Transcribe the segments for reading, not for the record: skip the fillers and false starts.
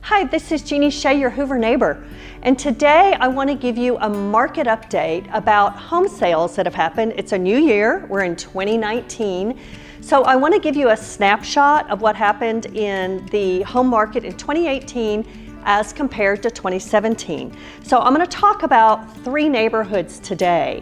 Hi, this is Jeanie Shea, your Hoover neighbor. And today I want to give you a market update about home sales that have happened. It's a new year, we're in 2019. So I want to give you a snapshot of what happened in the home market in 2018 as compared to 2017. So I'm going to talk about 3 neighborhoods today.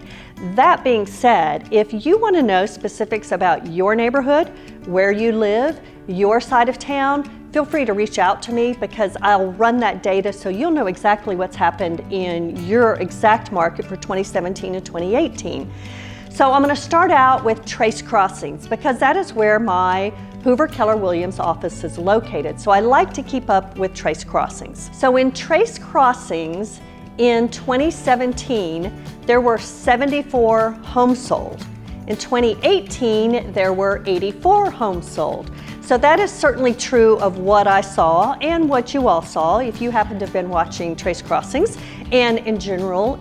That being said, if you want to know specifics about your neighborhood, where you live, your side of town, feel free to reach out to me because I'll run that data so you'll know exactly what's happened in your exact market for 2017 and 2018. So I'm going to start out with Trace Crossings because that is where my Hoover Keller Williams office is located. So I like to keep up with Trace Crossings. So in Trace Crossings in 2017, there were 74 homes sold. In 2018, there were 84 homes sold. So that is certainly true of what I saw and what you all saw if you happen to have been watching Trace Crossings. And in general,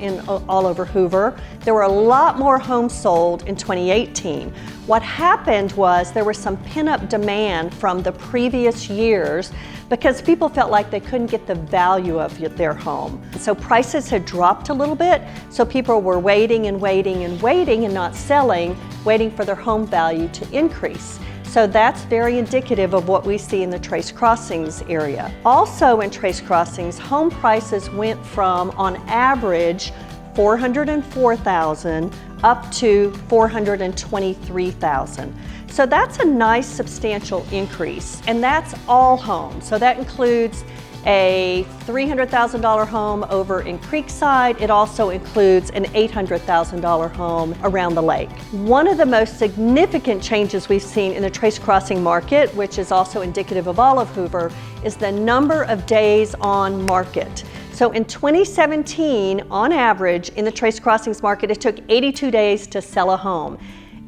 all over Hoover, there were a lot more homes sold in 2018. What happened was there was some pin-up demand from the previous years because people felt like they couldn't get the value of their home. So prices had dropped a little bit, so people were waiting and waiting and waiting and not selling, waiting for their home value to increase. So that's very indicative of what we see in the Trace Crossings area. Also in Trace Crossings, home prices went from, on average, $404,000 up to $423,000. So that's a nice substantial increase, and that's all homes. So that includes a $300,000 home over in Creekside. It also includes an $800,000 home around the lake. One of the most significant changes we've seen in the Trace Crossing market, which is also indicative of all of Hoover, is the number of days on market. So in 2017, on average, in the Trace Crossings market, it took 82 days to sell a home.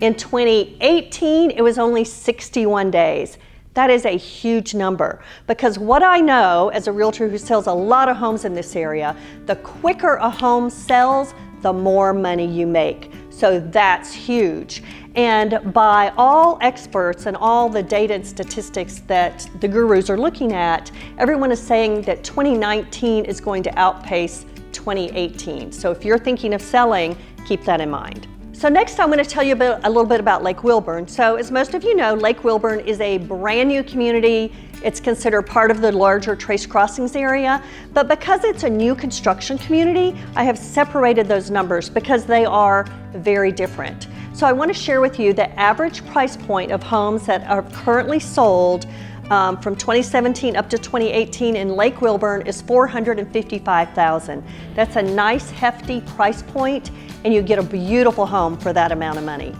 In 2018, it was only 61 days. That is a huge number because what I know as a realtor who sells a lot of homes in this area, the quicker a home sells, the more money you make. So that's huge. And by all experts and all the data and statistics that the gurus are looking at, everyone is saying that 2019 is going to outpace 2018. So if you're thinking of selling, keep that in mind. So next I'm going to tell you a little bit about Lake Wilborn. So as most of you know, Lake Wilborn is a brand new community. It's considered part of the larger Trace Crossings area, but because it's a new construction community, I have separated those numbers because they are very different. So I want to share with you the average price point of homes that are currently sold from 2017 up to 2018 in Lake Wilborn is $455,000. That's a nice hefty price point, and you get a beautiful home for that amount of money.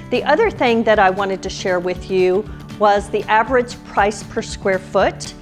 The other thing that I wanted to share with you was the average price per square foot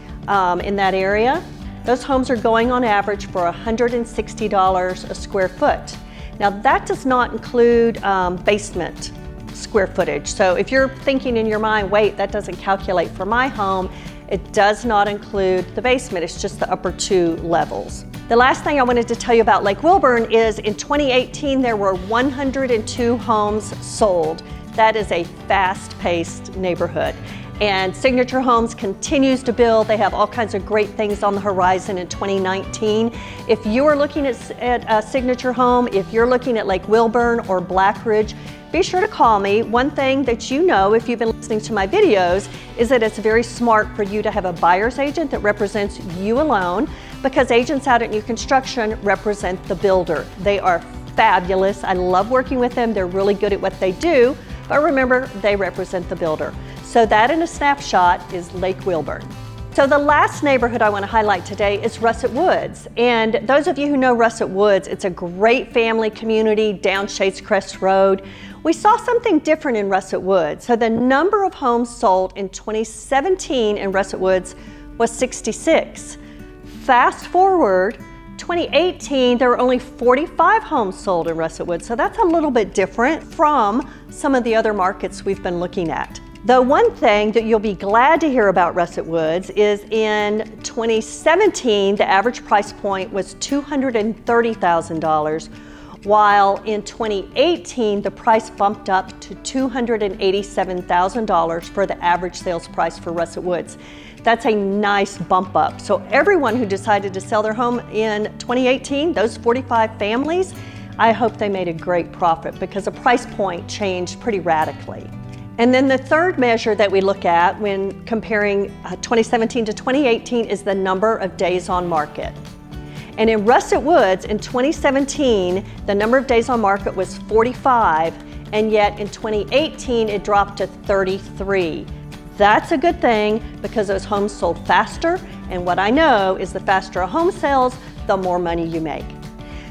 in that area. Those homes are going on average for $160 a square foot. Now that does not include basement square footage. So if you're thinking in your mind, wait, that doesn't calculate for my home, it does not include the basement, it's just the upper 2 levels. The last thing I wanted to tell you about Lake Wilborn is in 2018 there were 102 homes sold. That is a fast-paced neighborhood. And Signature Homes continues to build. They have all kinds of great things on the horizon in 2019. If you are looking at a Signature Home, if you're looking at Lake Wilborn or Black Ridge, be sure to call me. One thing that you know if you've been listening to my videos is that it's very smart for you to have a buyer's agent that represents you alone because agents out at new construction represent the builder. They are fabulous. I love working with them. They're really good at what they do, but remember, they represent the builder. So that in a snapshot is Lake Wilborn. So the last neighborhood I want to highlight today is Russet Woods. And those of you who know Russet Woods, it's a great family community down Shades Crest Road. We saw something different in Russet Woods. So the number of homes sold in 2017 in Russet Woods was 66. Fast forward, 2018, there were only 45 homes sold in Russet Woods. So that's a little bit different from some of the other markets we've been looking at. The one thing that you'll be glad to hear about Russet Woods is in 2017, the average price point was $230,000, while in 2018, the price bumped up to $287,000 for the average sales price for Russet Woods. That's a nice bump up. So everyone who decided to sell their home in 2018, those 45 families, I hope they made a great profit because the price point changed pretty radically. And then the third measure that we look at when comparing 2017 to 2018 is the number of days on market. And in Russet Woods in 2017, the number of days on market was 45, and yet in 2018 it dropped to 33. That's a good thing because those homes sold faster, and what I know is the faster a home sells, the more money you make.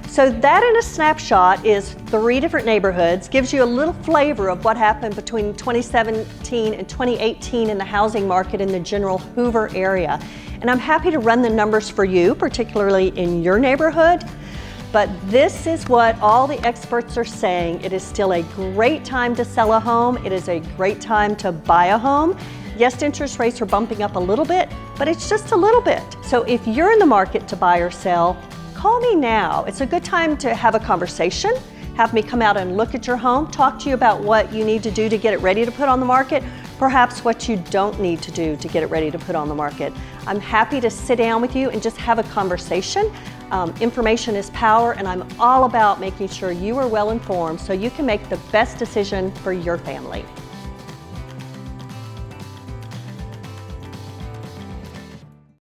So that in a snapshot is 3 different neighborhoods, gives you a little flavor of what happened between 2017 and 2018 in the housing market in the general Hoover area. And I'm happy to run the numbers for you, particularly in your neighborhood. But this is what all the experts are saying. It is still a great time to sell a home. It is a great time to buy a home. Yes, interest rates are bumping up a little bit, but it's just a little bit. So if you're in the market to buy or sell, call me now. It's a good time to have a conversation, have me come out and look at your home, talk to you about what you need to do to get it ready to put on the market, perhaps what you don't need to do to get it ready to put on the market. I'm happy to sit down with you and just have a conversation. Information is power, and I'm all about making sure you are well informed so you can make the best decision for your family.